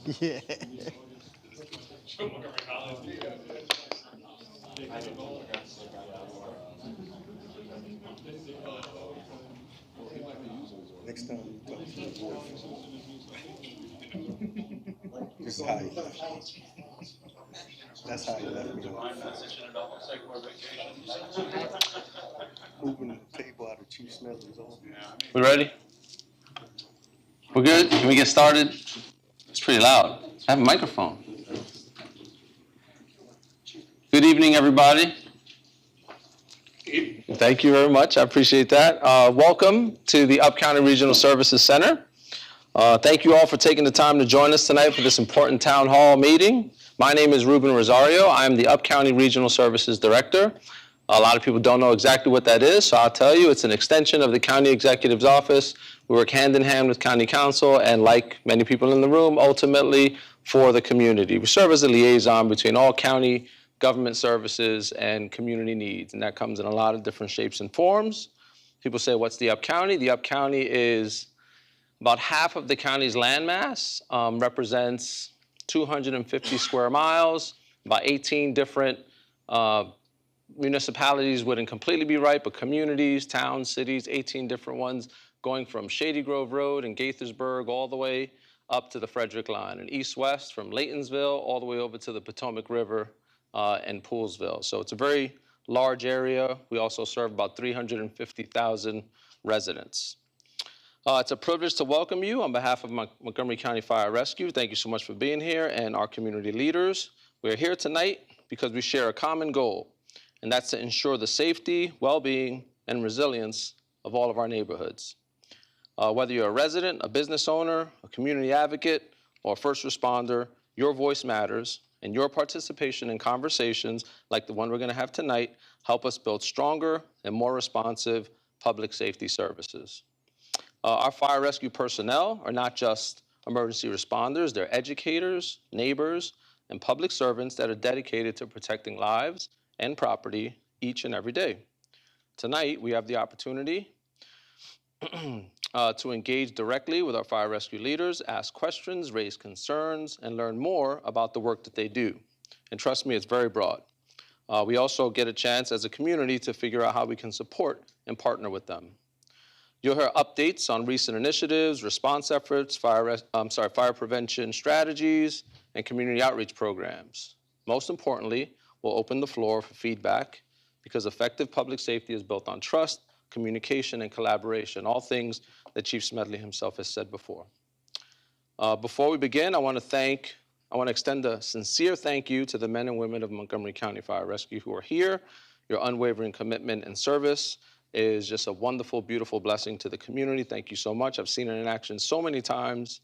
Yeah. Next time you talk to your boyfriend, this is how he left me. That's how he left me off. Moving the table out of Chief Smedley's office. We ready? We're good? Can we get started? It's pretty loud. I have a microphone. Good evening, everybody. Thank you very much. I appreciate that. Welcome to the Up-County Regional Services Center. Thank you all for taking the time to join us tonight for this important town hall meeting. My name is Ruben Rosario. I am the Up-County Regional Services Director. A lot of people don't know exactly what that is, so I'll tell you, it's an extension of the County Executive's Office. We work hand in hand with County Council and, like many people in the room, ultimately for the community. We serve as a liaison between all county government services and community needs, and that comes in a lot of different shapes and forms. People say, what's the Up-County? The Up-County is about half of the county's landmass, represents 250 square miles, about 18 different municipalities wouldn't completely be right, but communities, towns, cities, 18 different ones, going from Shady Grove Road in Gaithersburg all the way up to the Frederick line, and east-west from Laytonsville all the way over to the Potomac River and Poolsville. So it's a very large area. We also serve about 350,000 residents. It's a privilege to welcome you on behalf of Montgomery County Fire Rescue. Thank you so much for being here, and our community leaders. We're here tonight because we share a common goal, and that's to ensure the safety, well-being, and resilience of all of our neighborhoods. Whether you're a resident, a business owner, a community advocate, or a first responder, your voice matters, and your participation in conversations like the one we're going to have tonight help us build stronger and more responsive public safety services. Our fire rescue personnel are not just emergency responders, they're educators, neighbors, and public servants that are dedicated to protecting lives and property each and every day. Tonight, we have the opportunity to engage directly with our fire rescue leaders, ask questions, raise concerns, and learn more about the work that they do. And trust me, it's very broad. We also get a chance as a community to figure out how we can support and partner with them. You'll hear updates on recent initiatives, response efforts, fire prevention strategies, and community outreach programs. Most importantly, we'll open the floor for feedback because effective public safety is built on trust, communication, and collaboration, all things that Chief Smedley himself has said before. Before we begin, I want to extend a sincere thank you to the men and women of Montgomery County Fire Rescue who are here. Your unwavering commitment and service is just a wonderful, beautiful blessing to the community. Thank you so much. I've seen it in action so many times.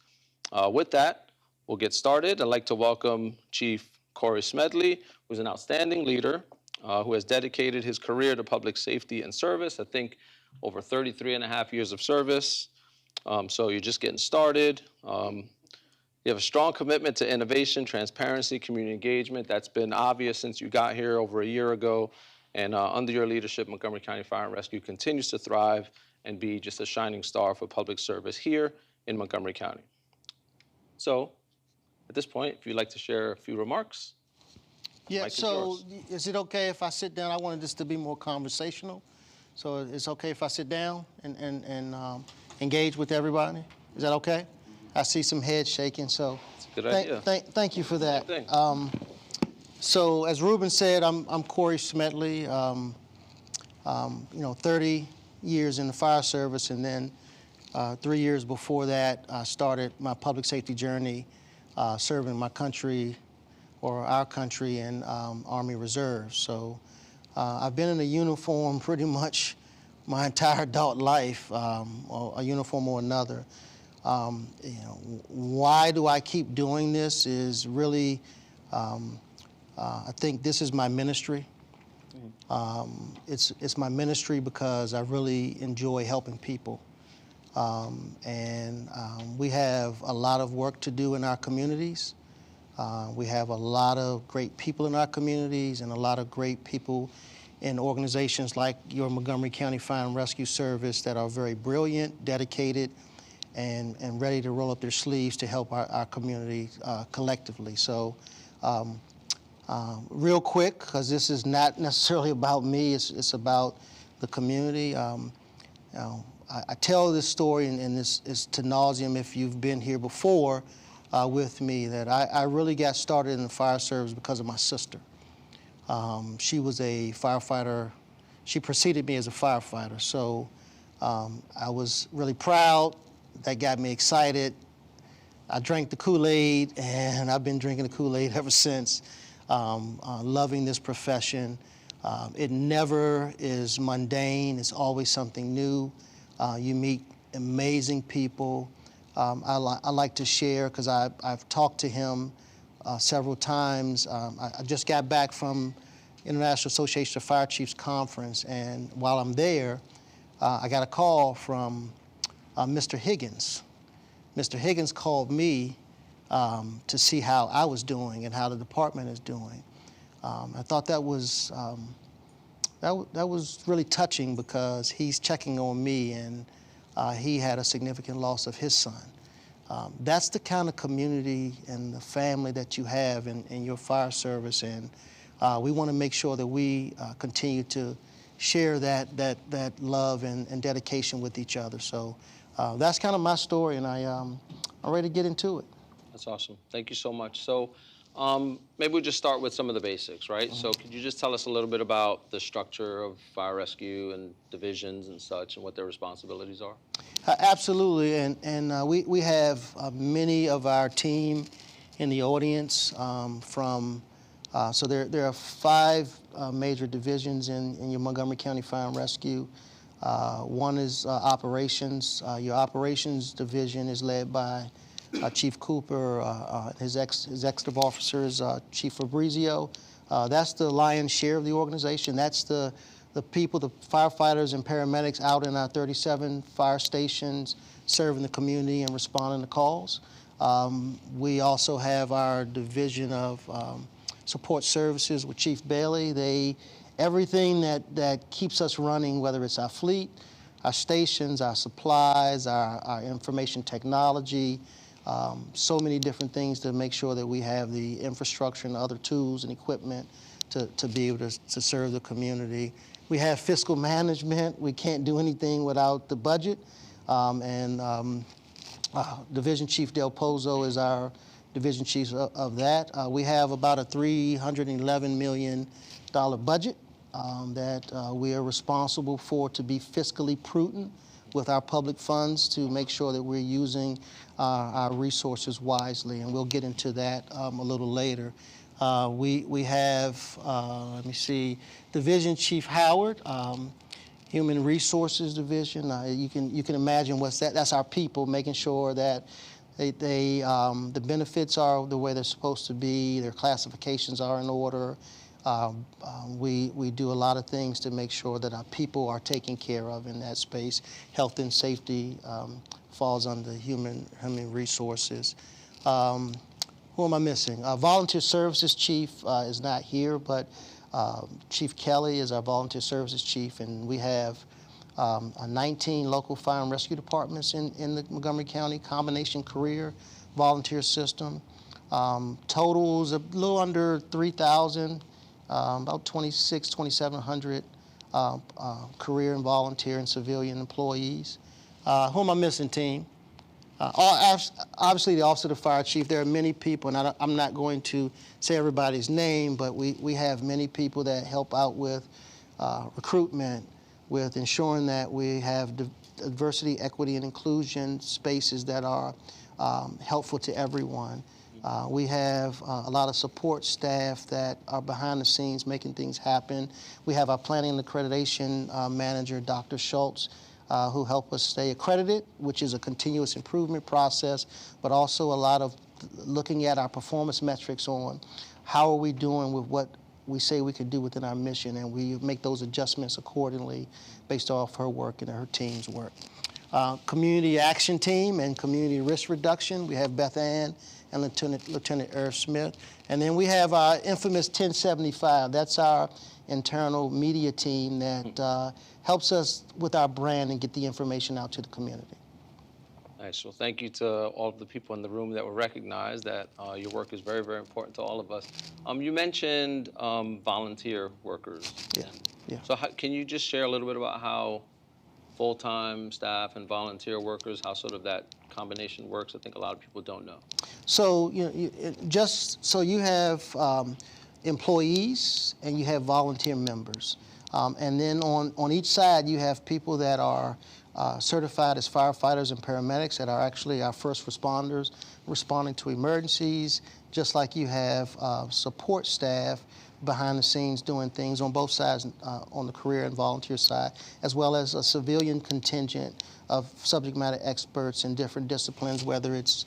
With that, we'll get started. I'd like to welcome Chief Corey Smedley, who's an outstanding leader who has dedicated his career to public safety and service. I think over 33 and a half years of service. So you're just getting started. You have a strong commitment to innovation, transparency, community engagement. That's been obvious since you got here over a year ago. And under your leadership, Montgomery County Fire and Rescue continues to thrive and be just a shining star for public service here in Montgomery County. So at this point, if you'd like to share a few remarks. Yeah, so is it okay if I sit down? I wanted this to be more conversational. So it's okay if I sit down and engage with everybody? Is that okay? I see some heads shaking, so That's a good idea. Thank you for that. So as Ruben said, I'm Corey Smedley. 30 years in the fire service, and then 3 years before that, I started my public safety journey serving my country or our country in Army Reserve. So I've been in a uniform pretty much my entire adult life, or a uniform or another. Why do I keep doing this is really, I think this is my ministry. It's my ministry because I really enjoy helping people. We have a lot of work to do in our communities. We have a lot of great people in our communities and a lot of great people in organizations like your Montgomery County Fire and Rescue Service that are very brilliant, dedicated, and ready to roll up their sleeves to help our community collectively. So real quick, because this is not necessarily about me, it's about the community. I tell this story, and it's to nauseam if you've been here before with me, that I really got started in the fire service because of my sister. She was a firefighter. She preceded me as a firefighter, so I was really proud. That got me excited. I drank the Kool-Aid, and I've been drinking the Kool-Aid ever since, loving this profession. It never is mundane. It's always something new. You meet amazing people. I like to share because I've talked to him several times. I just got back from International Association of Fire Chiefs Conference, and while I'm there, I got a call from Mr. Higgins. Mr. Higgins called me to see how I was doing and how the department is doing. I thought that was really touching because he's checking on me, and he had a significant loss of his son. That's the kind of community and the family that you have in your fire service, and we want to make sure that we continue to share that love and dedication with each other. So that's kind of my story, and I'm ready to get into it. That's awesome. Thank you so much. So maybe we'll just start with some of the basics, right? So could you just tell us a little bit about the structure of fire rescue and divisions and such, and what their responsibilities are? Absolutely, and we have many of our team in the audience so there are 5 major divisions in your Montgomery County Fire and Rescue. One is operations. Your operations division is led by Chief Cooper. His executive officer is Chief Fabrizio. That's the lion's share of the organization. That's the people, the firefighters and paramedics out in our 37 fire stations serving the community and responding to calls. We also have our division of support services with Chief Bailey. Everything that keeps us running, whether it's our fleet, our stations, our supplies, our information technology, so many different things to make sure that we have the infrastructure and other tools and equipment to be able to serve the community. We have fiscal management. We can't do anything without the budget. Division Chief Del Pozo is our division chief of that. We have about a $311 million budget that we are responsible for to be fiscally prudent with our public funds to make sure that we're using our resources wisely, and we'll get into that a little later. We have, let me see, Division Chief Howard, Human Resources Division. You can imagine what's that. That's our people, making sure that the benefits are the way they're supposed to be, their classifications are in order. We do a lot of things to make sure that our people are taken care of in that space. Health and safety falls under human resources. Who am I missing? Volunteer Services Chief is not here, but Chief Kelly is our Volunteer Services Chief, and we have 19 local fire and rescue departments in the Montgomery County combination career volunteer system. Totals a little under 3,000, about 2,700 career and volunteer and civilian employees. Who am I missing, team? Obviously, the Office of the Fire Chief. There are many people, and I'm not going to say everybody's name, but we have many people that help out with recruitment, with ensuring that we have diversity, equity, and inclusion spaces that are helpful to everyone. We have a lot of support staff that are behind the scenes making things happen. We have our planning and accreditation manager, Dr. Schultz, who help us stay accredited, which is a continuous improvement process, but also a lot of looking at our performance metrics on how are we doing with what we say we could do within our mission, and we make those adjustments accordingly based off her work and her team's work. Community Action Team and Community Risk Reduction, we have Beth Ann and Lieutenant Irv Smith. And then we have our infamous 1075. That's our internal media team that helps us with our brand and get the information out to the community. Nice. Well, thank you to all of the people in the room that were recognized. That your work is very, very important to all of us. You mentioned volunteer workers. Yeah, yeah. So can you just share a little bit about how full-time staff and volunteer workers, how sort of that combination works? I think a lot of people don't know. So just so you have employees and you have volunteer members, and then on each side you have people that are certified as firefighters and paramedics that are actually our first responders responding to emergencies, just like you have support staff behind the scenes doing things on both sides, on the career and volunteer side, as well as a civilian contingent of subject matter experts in different disciplines, whether it's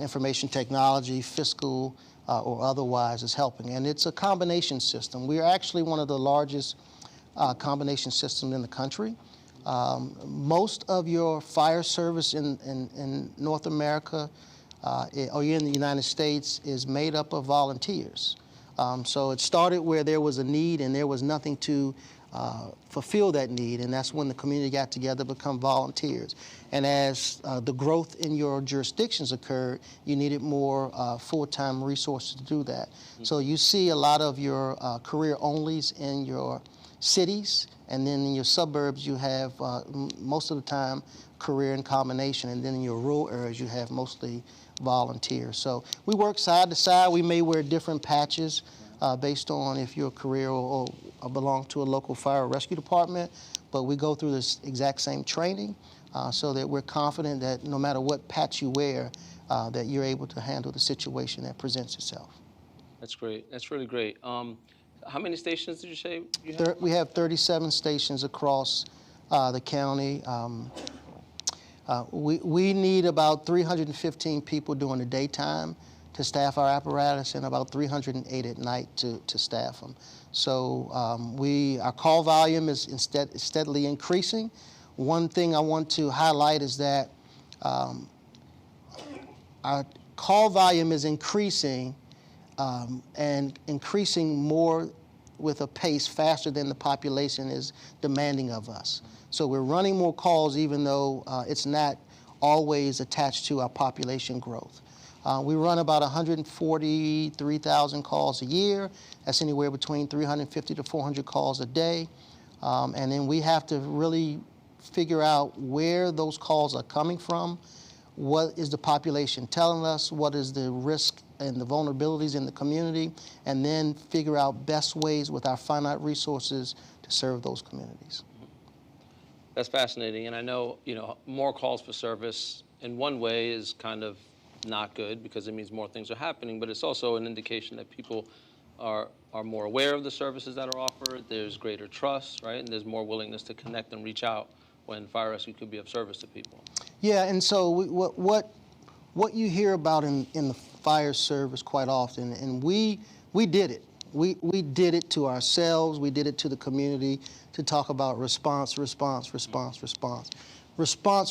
information technology, fiscal, or otherwise is helping. And it's a combination system. We are actually one of the largest combination systems in the country. Most of your fire service in North America or in the United States is made up of volunteers. So it started where there was a need and there was nothing to fulfill that need, and that's when the community got together to become volunteers. And as the growth in your jurisdictions occurred, you needed more full-time resources to do that. So you see a lot of your career onlys in your cities, and then in your suburbs you have most of the time career in combination, and then in your rural areas you have mostly volunteers. So we work side to side. We may wear different patches based on if you're a career or belong to a local fire or rescue department, but we go through this exact same training so that we're confident that no matter what patch you wear, that you're able to handle the situation that presents itself. That's great. That's really great. How many stations did you say you have? We have 37 stations across the county. We need about 315 people during the daytime to staff our apparatus and about 308 at night to staff them. So our call volume is steadily increasing. One thing I want to highlight is that our call volume is increasing and increasing more with a pace faster than the population is demanding of us. So we're running more calls even though it's not always attached to our population growth. We run about 143,000 calls a year. That's anywhere between 350 to 400 calls a day. And then we have to really figure out where those calls are coming from, what is the population telling us, what is the risk and the vulnerabilities in the community, and then figure out best ways with our finite resources to serve those communities. That's fascinating, and I know, more calls for service in one way is kind of not good because it means more things are happening, but it's also an indication that people are more aware of the services that are offered. There's greater trust, right? And there's more willingness to connect and reach out when fire rescue could be of service to people. Yeah, and so what you hear about in the fire service quite often, and we did it. We did it to ourselves, we did it to the community to talk about response. Response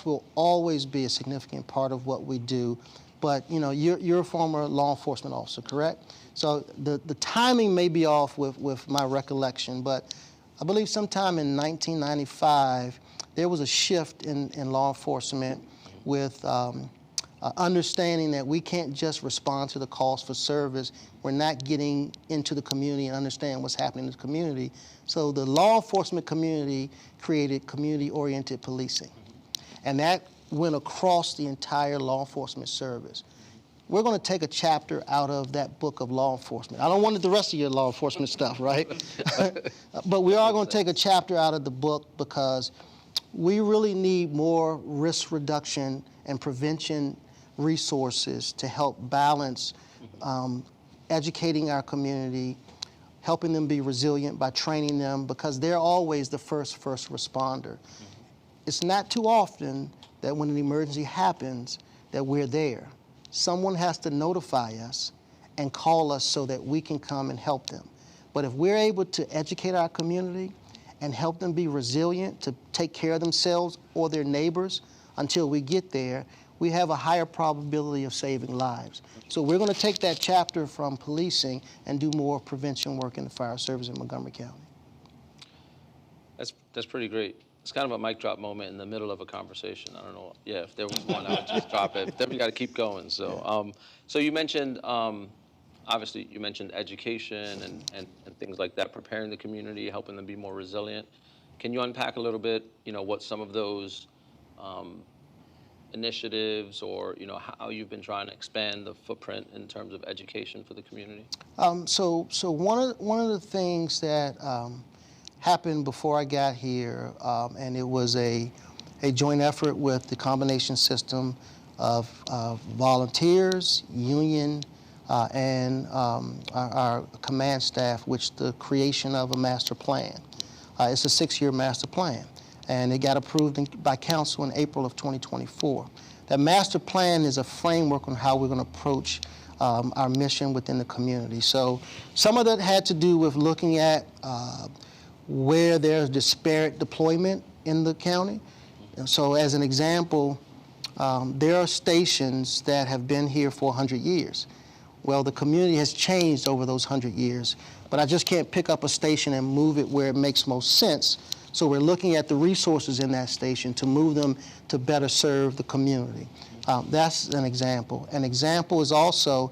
will always be a significant part of what we do, but you're a former law enforcement officer, correct? So the timing may be off with my recollection, but I believe sometime in 1995, there was a shift in law enforcement with understanding that we can't just respond to the calls for service. We're not getting into the community and understand what's happening in the community. So the law enforcement community created community-oriented policing. And that went across the entire law enforcement service. We're going to take a chapter out of that book of law enforcement. I don't want the rest of your law enforcement stuff, right? But we are going to take a chapter out of the book because we really need more risk reduction and prevention resources to help balance educating our community, helping them be resilient by training them, because they're always the first responder. It's not too often that when an emergency happens that we're there. Someone has to notify us and call us so that we can come and help them. But if we're able to educate our community and help them be resilient to take care of themselves or their neighbors until we get there, we have a higher probability of saving lives. So we're going to take that chapter from policing and do more prevention work in the fire service in Montgomery County. That's pretty great. It's kind of a mic drop moment in the middle of a conversation. I don't know. Yeah, if there was one, I would just drop it. Then we got to keep going. So, so you mentioned, obviously, you mentioned education and things like that, preparing the community, helping them be more resilient. Can you unpack a little bit, what some of those initiatives or, how you've been trying to expand the footprint in terms of education for the community? So one of the things that happened before I got here, and it was a joint effort with the combination system of volunteers, union, and our command staff, which the creation of a master plan. It's a 6-year master plan, and it got approved by council in April of 2024. That master plan is a framework on how we're going to approach our mission within the community. So some of that had to do with looking at where there's disparate deployment in the county. And so as an example, there are stations that have been here for 100 years. Well, the community has changed over those 100 years, but I just can't pick up a station and move it where it makes most sense. So we're looking at the resources in that station to move them to better serve the community. That's an example. An example is also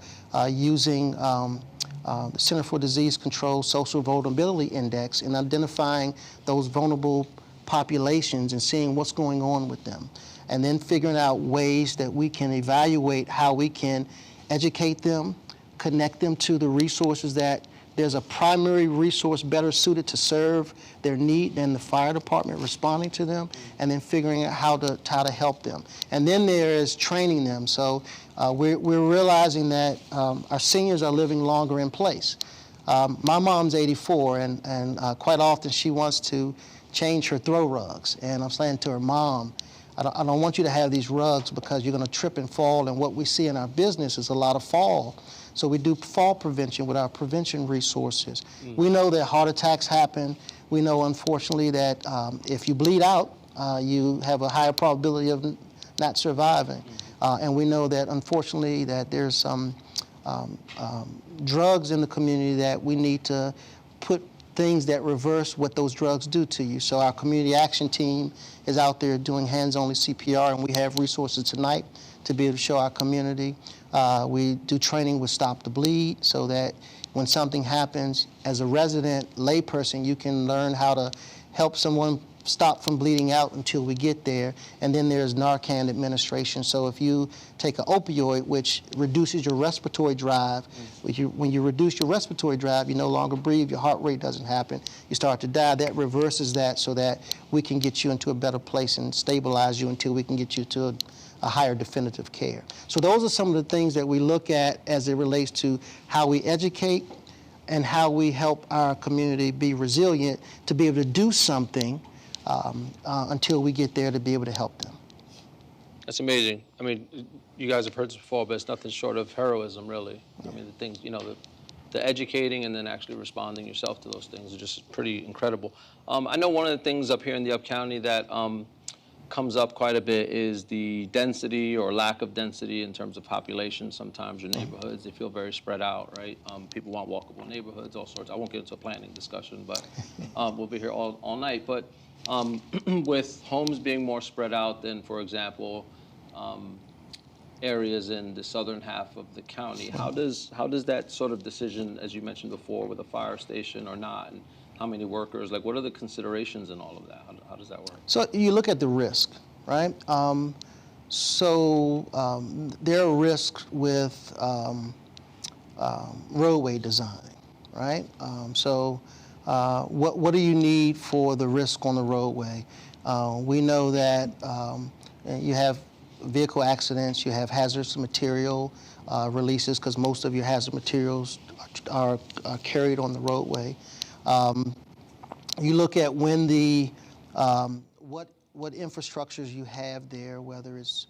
using the Center for Disease Control Social Vulnerability Index and identifying those vulnerable populations and seeing what's going on with them. And then figuring out ways that we can evaluate how we can educate them, connect them to the resources that there's a primary resource better suited to serve their need than the fire department responding to them, and then figuring out how to help them. And then there is training them. So we're realizing that our seniors are living longer in place. My mom's 84, and quite often she wants to change her throw rugs. And I'm saying to her, Mom, I don't want you to have these rugs because you're going to trip and fall, and what we see in our business is a lot of fall. So we do fall prevention with our prevention resources. We know that heart attacks happen. We know, unfortunately, that if you bleed out, you have a higher probability of not surviving. And we know that, unfortunately, that there's some drugs in the community that we need to put things that reverse what those drugs do to you. So our community action team is out there doing hands-only CPR, and we have resources tonight to be able to show our community. We do training with Stop the Bleed so that when something happens, as a resident layperson, you can learn how to help someone stop from bleeding out until we get there. And then there's Narcan administration. So if you take an opioid, which reduces your respiratory drive, when you reduce your respiratory drive, you no longer breathe, your heart rate doesn't happen, you start to die. That reverses that so that we can get you into a better place and stabilize you until we can get you to a higher definitive care. So those are some of the things that we look at as it relates to how we educate and how we help our community be resilient to be able to do something until we get there to be able to help them. That's amazing. I mean, you guys have heard this before, but it's nothing short of heroism, really. I mean, the things, the educating and then actually responding yourself to those things are just pretty incredible. I know one of the things up here in the Up County that comes up quite a bit is the density or lack of density in terms of population. Sometimes your neighborhoods, they feel very spread out, right? People want walkable neighborhoods, all sorts. I won't get into a planning discussion, but we'll be here all night. But with homes being more spread out than, for example, areas in the southern half of the county, how does that sort of decision, as you mentioned before, with a fire station or not, and how many workers, like what are the considerations in all of that? How does that work? So you look at the risk, right? There are risks with roadway design, right? What do you need for the risk on the roadway? We know that you have vehicle accidents, you have hazardous material releases, because most of your hazard materials are carried on the roadway. You look at when the what infrastructures you have there, whether it's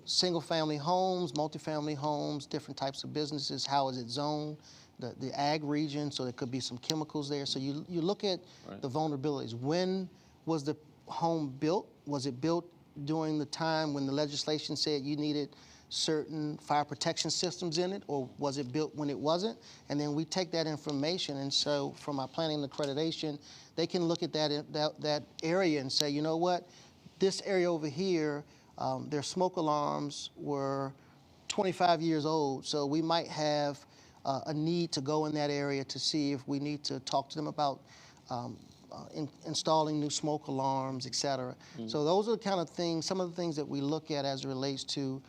single-family homes, multifamily homes, different types of businesses. How is it zoned? The ag region, so there could be some chemicals there. So you look at the vulnerabilities. When was the home built? Was it built during the time when the legislation said you needed certain fire protection systems in it, or was it built when it wasn't? And then we take that information, and so from our planning and accreditation, they can look at that area and say, you know what, this area over here, their smoke alarms were 25 years old, so we might have a need to go in that area to see if we need to talk to them about installing new smoke alarms, et cetera. So those are the kind of things, some of the things that we look at as it relates to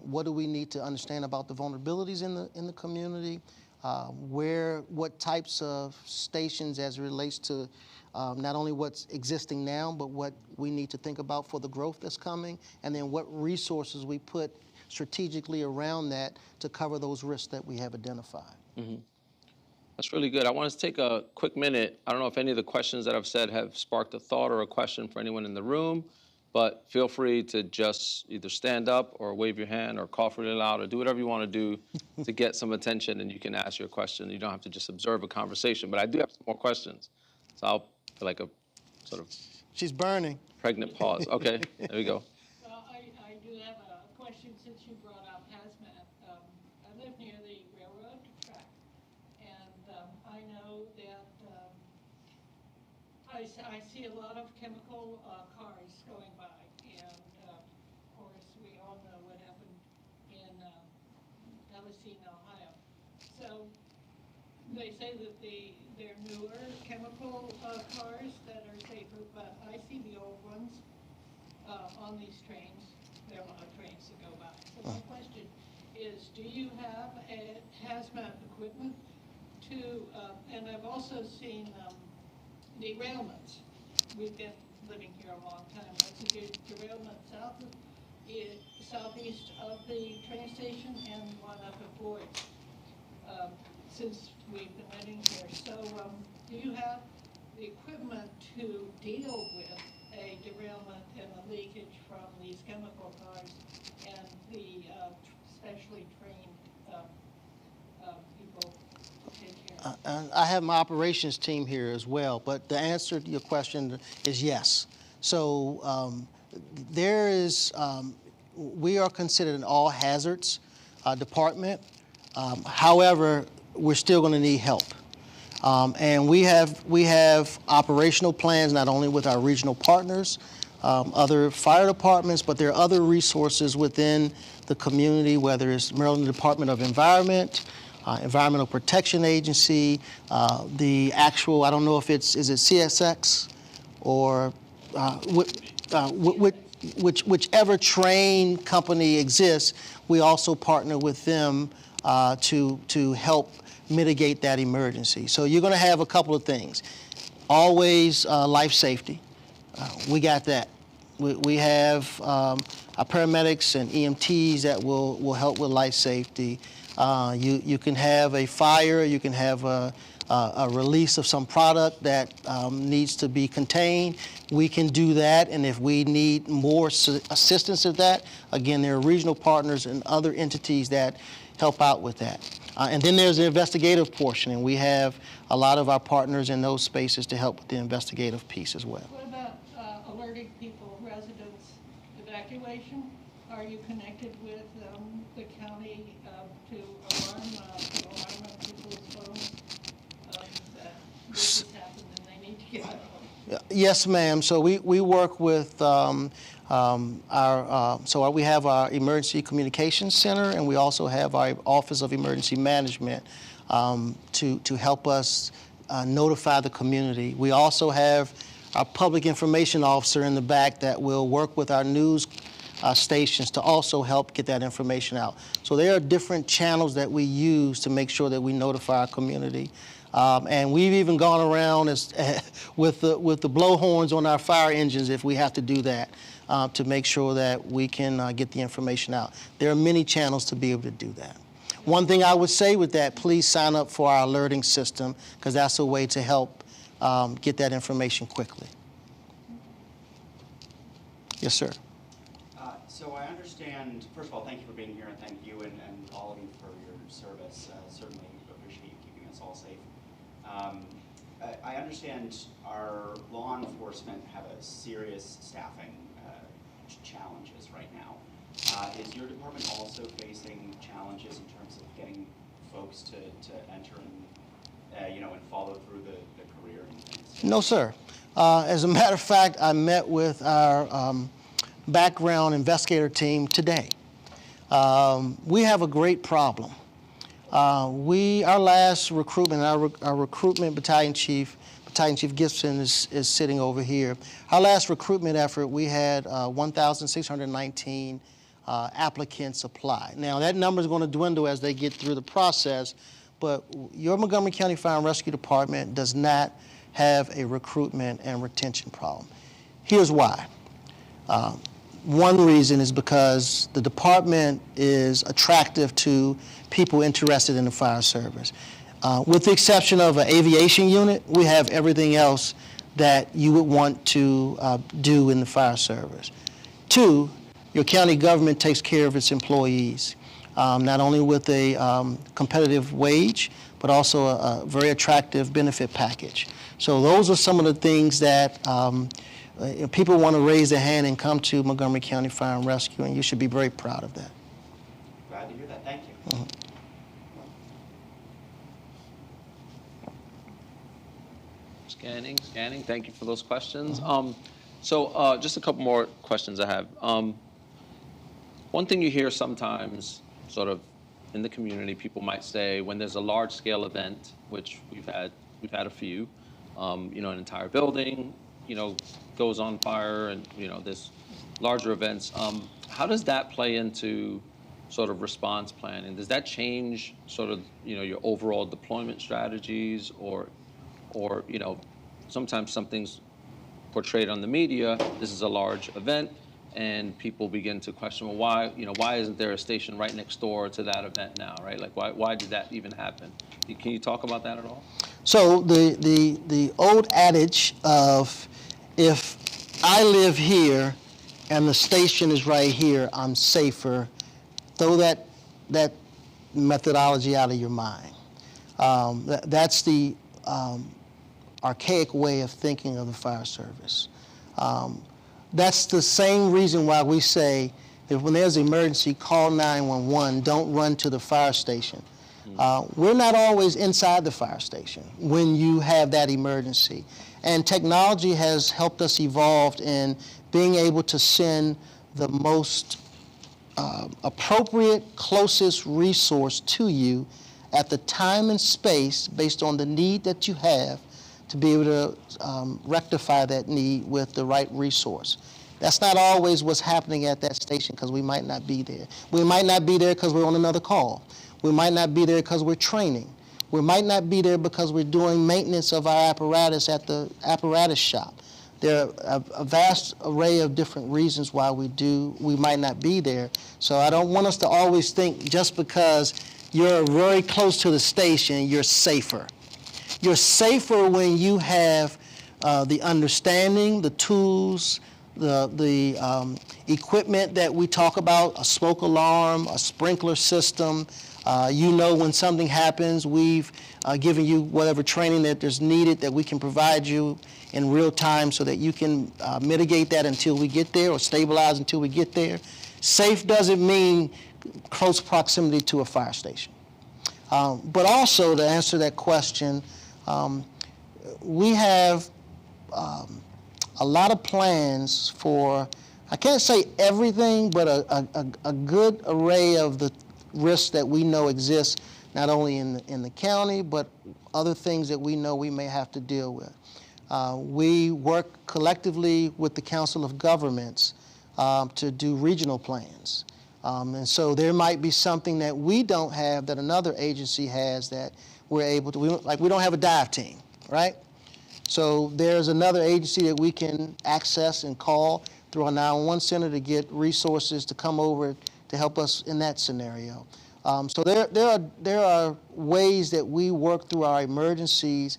what do we need to understand about the vulnerabilities in the community, what types of stations as it relates to not only what's existing now, but what we need to think about for the growth that's coming, and then what resources we put strategically around that to cover those risks that we have identified. That's really good. I want to take a quick minute. I don't know if any of the questions that I've said have sparked a thought or a question for anyone in the room, but feel free to just either stand up or wave your hand or cough really loud or do whatever you want to do to get some attention, and you can ask your question. You don't have to just observe a conversation, but I do have some more questions. So I'll feel like a sort of She's burning. pregnant pause. Okay, there we go. Well, I do have a question since you brought up hazmat. I live near the railroad track, and I know that I see a lot of chemical cars going by, and of course we all know what happened in Palestine, Ohio. So they say that they're newer chemical cars that are safer, but I see the old ones on these trains. There are a lot of trains that go by. So my question is, do you have a hazmat equipment to, and I've also seen derailments. We've been living here a long time. That's a good derailment southeast of the train station and one up at Floyd, since we've been living here. So do you have the equipment to deal with a derailment and a leakage from these chemical cars and the specially trained people take care of? I have my operations team here as well, but the answer to your question is yes. So there is, we are considered an all hazards department. However, we're still going to need help. And we have operational plans not only with our regional partners, other fire departments, but there are other resources within the community, whether it's Maryland Department of Environment, Environmental Protection Agency, the actual, I don't know if is it CSX or whichever train company exists, we also partner with them to help mitigate that emergency. So you're going to have a couple of things. Always life safety. We got that. We have our paramedics and EMTs that will help with life safety. You can have a fire, you can have a release of some product that needs to be contained. We can do that, and if we need more assistance of that, again, there are regional partners and other entities that help out with that. And then there's the investigative portion, and we have a lot of our partners in those spaces to help with the investigative piece as well. What about alerting people, residents, evacuation? Are you connected with the county to alarm people's phones that this has happened and they need to get out? Yes, ma'am. So we work with we have our Emergency Communications Center, and we also have our Office of Emergency Management to help us notify the community. We also have our Public Information Officer in the back that will work with our news stations to also help get that information out. So there are different channels that we use to make sure that we notify our community. And we've even gone around with the blowhorns on our fire engines if we have to do that to make sure that we can get the information out. There are many channels to be able to do that. One thing I would say with that, please sign up for our alerting system, because that's a way to help get that information quickly. Yes, sir. So I understand, first of all, thank you for being here, and thank you and all of you for your service. Certainly appreciate you keeping us all safe. I understand our law enforcement have a serious staffing challenges right now. Is your department also facing challenges in terms of getting folks to enter and, and follow through the career? No, sir. As a matter of fact, I met with our background investigator team today. We have a great problem. Our last recruitment, our recruitment battalion chief Gibson is sitting over here. Our last recruitment effort, we had 1,619 applicants apply. Now that number is going to dwindle as they get through the process, but your Montgomery County Fire and Rescue Department does not have a recruitment and retention problem. Here's why. One reason is because the department is attractive to people interested in the fire service. With the exception of an aviation unit, we have everything else that you would want to do in the fire service. Two, your county government takes care of its employees, not only with a competitive wage, but also a very attractive benefit package. So those are some of the things that people want to raise their hand and come to Montgomery County Fire and Rescue, and you should be very proud of that. Glad to hear that. Thank you. Mm-hmm. Scanning. Thank you for those questions. So just a couple more questions I have. One thing you hear sometimes, sort of in the community, people might say when there's a large-scale event, which we've had a few, an entire building, goes on fire, and there's larger events. How does that play into sort of response planning? Does that change sort of your overall deployment strategies, or sometimes something's portrayed on the media, this is a large event, and people begin to question, well, why isn't there a station right next door to that event now, right? Like, why did that even happen? Can you talk about that at all? So the old adage of, if I live here and the station is right here, I'm safer, throw that methodology out of your mind. That's the archaic way of thinking of the fire service. That's the same reason why we say that when there's an emergency, call 911, don't run to the fire station. We're not always inside the fire station when you have that emergency. And technology has helped us evolve in being able to send the most appropriate, closest resource to you at the time and space based on the need that you have to be able to rectify that need with the right resource. That's not always what's happening at that station because we might not be there. We might not be there because we're on another call. We might not be there because we're training. We might not be there because we're doing maintenance of our apparatus at the apparatus shop. There are a vast array of different reasons why we might not be there. So I don't want us to always think just because you're very close to the station, you're safer. You're safer when you have the understanding, the tools, the equipment that we talk about, a smoke alarm, a sprinkler system. When something happens, we've given you whatever training that is needed that we can provide you in real time so that you can mitigate that until we get there or stabilize until we get there. Safe doesn't mean close proximity to a fire station. But also, to answer that question, we have a lot of plans for, I can't say everything, but a good array of the risks that we know exist, not only in the county, but other things that we know we may have to deal with. We work collectively with the Council of Governments to do regional plans. And so there might be something that we don't have that another agency has that we're able to, we don't have a dive team, right? So there's another agency that we can access and call through our 911 center to get resources to come over to help us in that scenario. So there are ways that we work through our emergencies.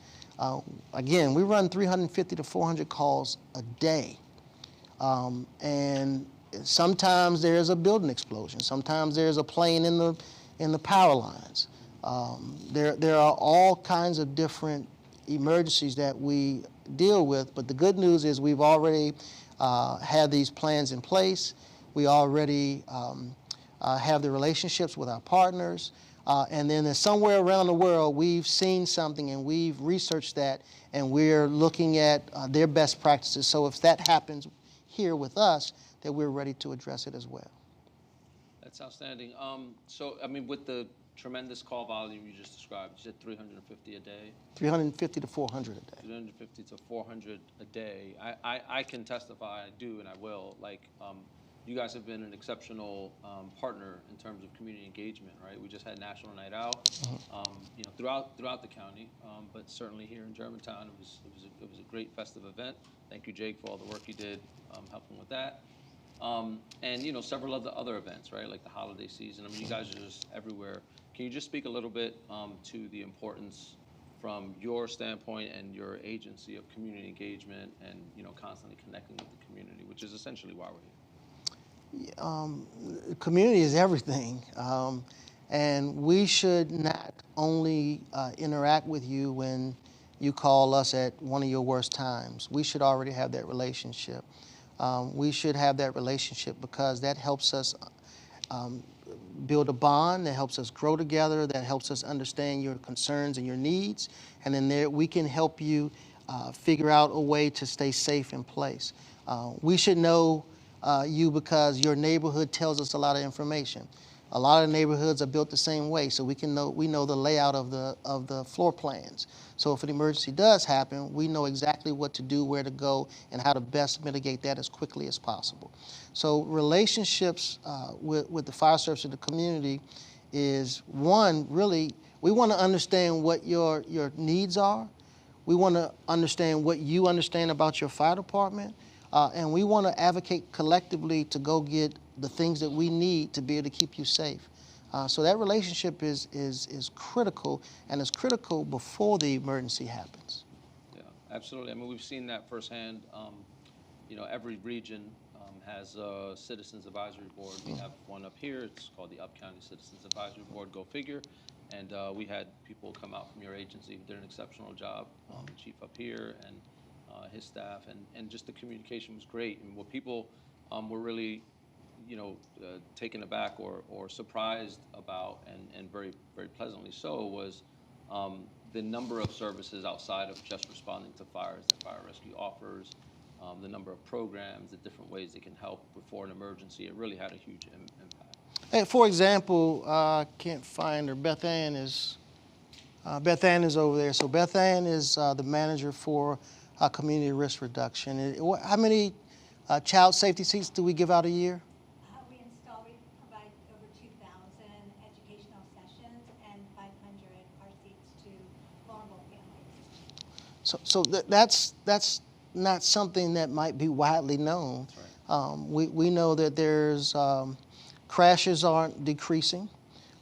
Again, we run 350 to 400 calls a day. And sometimes there's a building explosion. Sometimes there's a plane in the power lines. There are all kinds of different emergencies that we deal with, but the good news is we've already had these plans in place. We already have the relationships with our partners. And then somewhere around the world, we've seen something and we've researched that, and we're looking at their best practices. So if that happens here with us, that we're ready to address it as well. That's outstanding. So, I mean, with the tremendous call volume you just described, you said 350 a day? 350 to 400 a day. 350 to 400 a day. I can testify, I do, and I will. Like, you guys have been an exceptional partner in terms of community engagement, right? We just had National Night Out, you know, throughout the county, but certainly here in Germantown, it was a great festive event. Thank you, Jake, for all the work you did helping with that. And you know, several other events, right? Like the holiday season. I mean, you guys are just everywhere. Can you just speak a little bit to the importance from your standpoint and your agency of community engagement and, you know, constantly connecting with the community, which is essentially why we're here? Community is everything. And we should not only interact with you when you call us at one of your worst times. We should already have that relationship. We should have that relationship because that helps us build a bond, that helps us grow together, that helps us understand your concerns and your needs, and then there we can help you figure out a way to stay safe in place. We should know you because your neighborhood tells us a lot of information. A lot of neighborhoods are built the same way, so we know the layout of the floor plans. So if an emergency does happen, we know exactly what to do, where to go, and how to best mitigate that as quickly as possible. So relationships with the fire service and the community is one, really, we want to understand what your needs are. We want to understand what you understand about your fire department. And we want to advocate collectively to go get the things that we need to be able to keep you safe. So that relationship is critical, and it's critical before the emergency happens. Yeah, absolutely. I mean, we've seen that firsthand. You know, every region has a Citizens Advisory Board. We have one up here. It's called the Up County Citizens Advisory Board, go figure. And we had people come out from your agency who did an exceptional job, the chief up here and his staff, and just the communication was great. And what people were really, you know, taken aback or surprised about, and very, very pleasantly so, was the number of services outside of just responding to fires that fire rescue offers, the number of programs, the different ways they can help before an emergency. It really had a huge impact. Hey, for example, I can't find her. Beth Ann is over there. So Beth Ann is the manager for community risk reduction. How many child safety seats do we give out a year? We provide over 2,000 educational sessions and 500 car seats to vulnerable families. So that's not something that might be widely known. Right. We know that there's crashes aren't decreasing,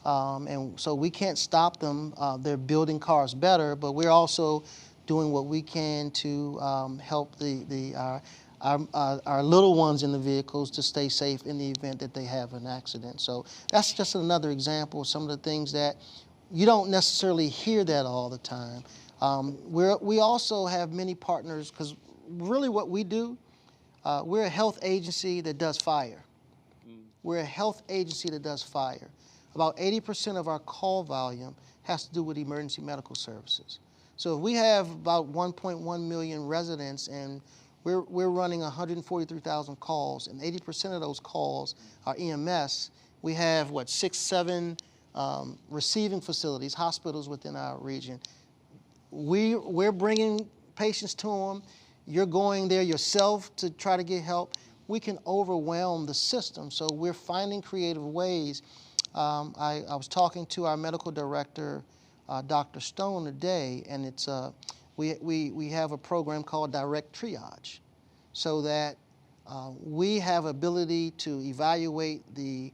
and so we can't stop them. They're building cars better, but we're also doing what we can to help our little ones in the vehicles to stay safe in the event that they have an accident. So that's just another example of some of the things that you don't necessarily hear that all the time. We also have many partners, because really what we do, we're a health agency that does fire. We're a health agency that does fire. About 80% of our call volume has to do with emergency medical services. So if we have about 1.1 million residents and we're running 143,000 calls, and 80% of those calls are EMS, we have, 6, 7 receiving facilities, hospitals within our region. We're bringing patients to them. You're going there yourself to try to get help. We can overwhelm the system, so we're finding creative ways. I was talking to our medical director, Dr. Stone, today, and it's we have a program called direct triage, so that we have ability to evaluate the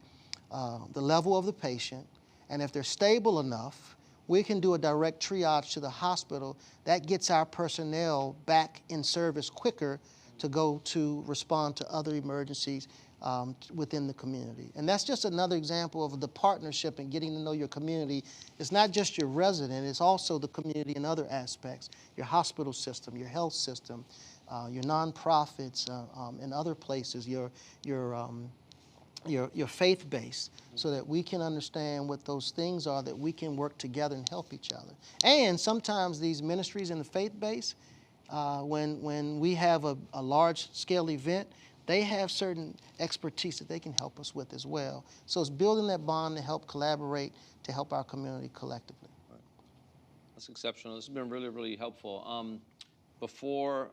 level of the patient, and if they're stable enough, we can do a direct triage to the hospital. That gets our personnel back in service quicker to go to respond to other emergencies within the community. And that's just another example of the partnership and getting to know your community. It's not just your resident, it's also the community in other aspects, your hospital system, your health system, your nonprofits, and other places, your your faith base, so that we can understand what those things are, that we can work together and help each other. And sometimes these ministries in the faith base, when we have a large-scale event, they have certain expertise that they can help us with as well. So it's building that bond to help collaborate, to help our community collectively. That's exceptional. This has been really, really helpful. Before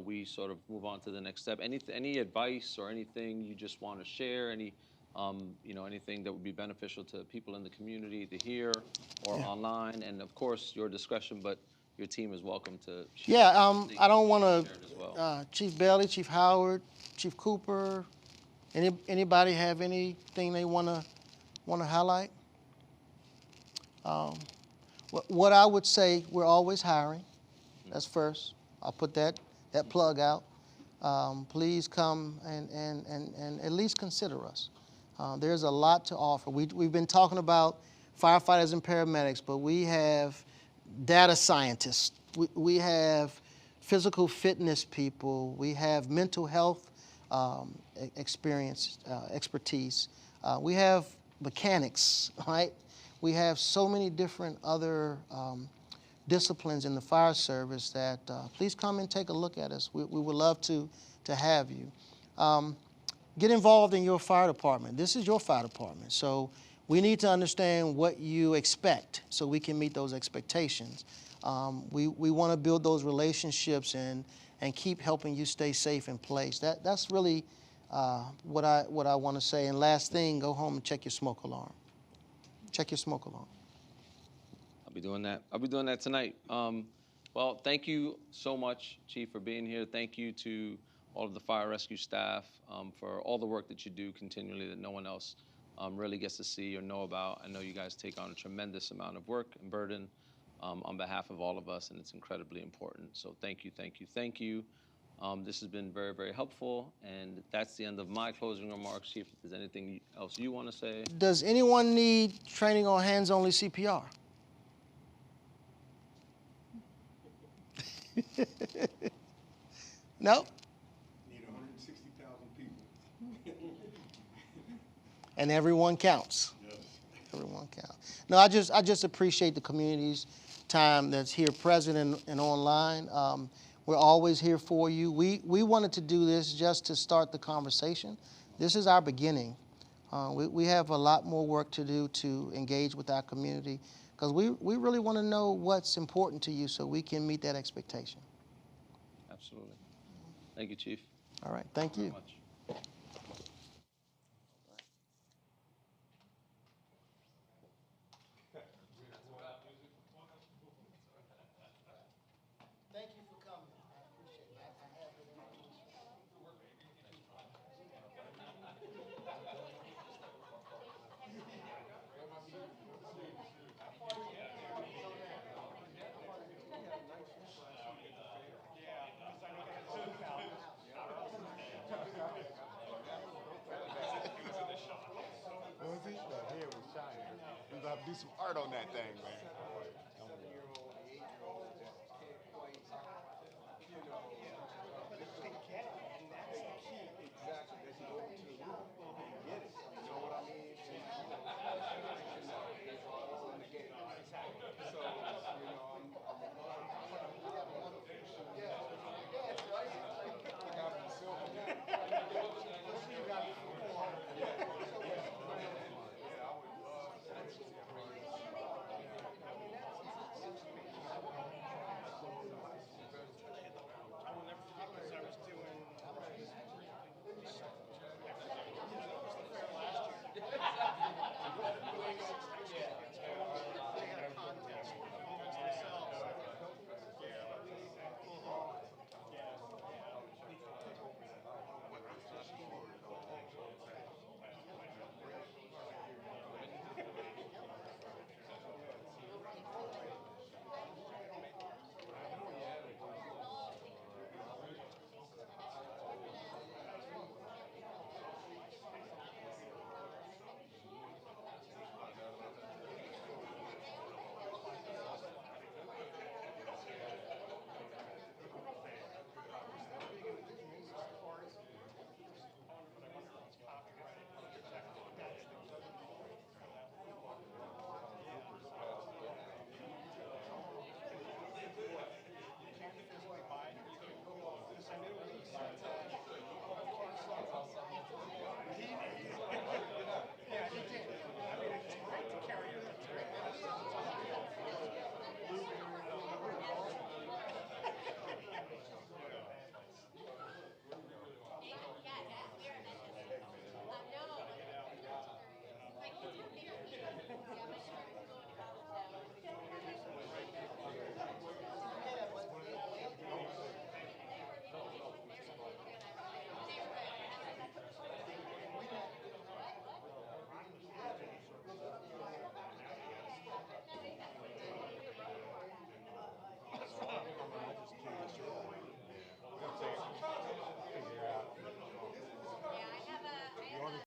we sort of move on to the next step, any advice or anything you just want to share? Anything that would be beneficial to people in the community to hear or online? And of course, your discretion, but your team is welcome to share. Yeah, I don't want share it as well. to. Chief Bailey, Chief Howard, Chief Cooper. Anybody have anything they want to highlight? What I would say, we're always hiring. That's first. I'll put that plug out. Please come and at least consider us. There's a lot to offer. We've been talking about firefighters and paramedics, but we have data scientists. We have physical fitness people. We have mental health expertise. We have mechanics, right? We have so many different other disciplines in the fire service that please come and take a look at us. We would love to have you. Get involved in your fire department. This is your fire department, so we need to understand what you expect so we can meet those expectations. We want to build those relationships and keep helping you stay safe in place. That's really what I want to say. And last thing, go home and check your smoke alarm. Check your smoke alarm. I'll be doing that. I'll be doing that tonight. Well, thank you so much, Chief, for being here. Thank you to all of the fire rescue staff for all the work that you do continually that no one else really gets to see or know about. I know you guys take on a tremendous amount of work and burden on behalf of all of us, and it's incredibly important. So thank you, thank you, thank you. This has been very, very helpful, and that's the end of my closing remarks. Chief, if there's anything else you want to say. Does anyone need training on hands-only CPR? No? Need 160,000 people. And everyone counts. Yes. Everyone counts. No, I just appreciate the community's time that's here present and online. We're always here for you. We wanted to do this just to start the conversation. This is our beginning. We have a lot more work to do to engage with our community, because we really want to know what's important to you so we can meet that expectation. Absolutely. Thank you, Chief. All right, thank you. Very much. Thank you for coming. I appreciate it. I have it in my Was he? The hair was shining. We got to do some art on that thing, man.